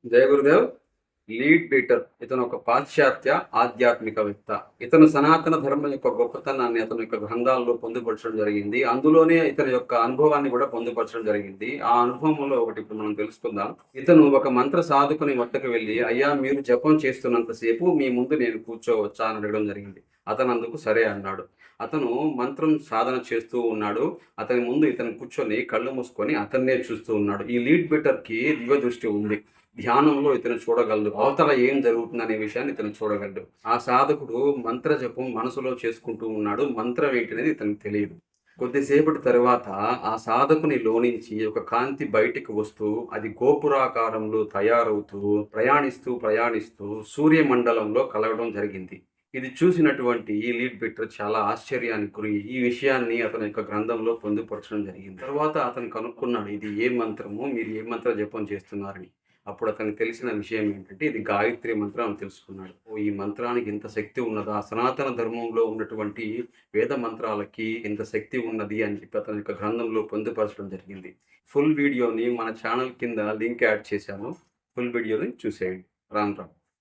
జయ Gurudev. Lead Peter ఇతను ఒక పాశ్చాత్య ఆధ్యాత్మికవేత్త. ఇతను సనాతన ధర్మం యొక్క గొప్పతనాన్ని అతని యొక్క గ్రంథాల్లో పొందుపరచడం జరిగింది. అందులోనే ఇతని యొక్క అనుభవాన్ని కూడా పొందుపరచడం జరిగింది. ఆ అనుభవంలో ఒకటి ఇప్పుడు మనం తెలుసుకుందాం. ఇతను ఒక మంత్ర సాధకుని వద్దకు వెళ్ళి, అయ్యా మీరు జపం చేస్తున్నంత సేపు మీ ముందు నేను కూర్చోవచ్చా అని అడగడం జరిగింది. అతను అందుకు సరే అన్నాడు. అతను మంత్రం సాధన చేస్తూ ఉన్నాడు. అతని ముందు ఇతను కూర్చొని కళ్ళు మూసుకొని అతన్నే చూస్తూ ఉన్నాడు. ఈ లీడ్ పీటర్‌కి దివ్య దృష్టి ఉంది. ధ్యానంలో ఇతను చూడగలడు. అవతల ఏం జరుగుతుందనే విషయాన్ని ఇతను చూడగలడు. ఆ సాధకుడు మంత్ర జపం మనసులో చేసుకుంటూ ఉన్నాడు. మంత్రం ఏంటనేది ఇతనికి తెలియదు. కొద్దిసేపటి తరువాత ఆ సాధకునిలో నుంచి ఒక కాంతి బయటికి వస్తూ, అది గోపురాకారంలో తయారవుతూ, ప్రయాణిస్తూ సూర్యమండలంలో కలవడం జరిగింది. ఇది చూసినటువంటి ఈ లీడ్ పీటర్ చాలా ఆశ్చర్యానికి గురయ్యి, ఈ విషయాన్ని అతని యొక్క గ్రంథంలో పొందుపరచడం జరిగింది. తరువాత అతను కనుక్కున్నాడు, ఇది ఏ మంత్రము? మీరు ఏ మంత్ర జపం చేస్తున్నారని. అప్పుడు అతనికి తెలిసిన విషయం ఏంటంటే, ఇది గాయత్రి మంత్రం అని తెలుసుకున్నాడు. ఓహ్! ఈ మంత్రానికి ఇంత శక్తి ఉన్నదా? సనాతన ధర్మంలో ఉన్నటువంటి వేద మంత్రాలకి ఇంత శక్తి ఉన్నది అని చెప్పి అతని యొక్క గ్రంథంలో పొందుపరచడం జరిగింది. ఫుల్ వీడియోని మన ఛానల్ కింద లింక్ యాడ్ చేశాను. ఫుల్ వీడియోని చూసేయండి. రామ్ రామ్.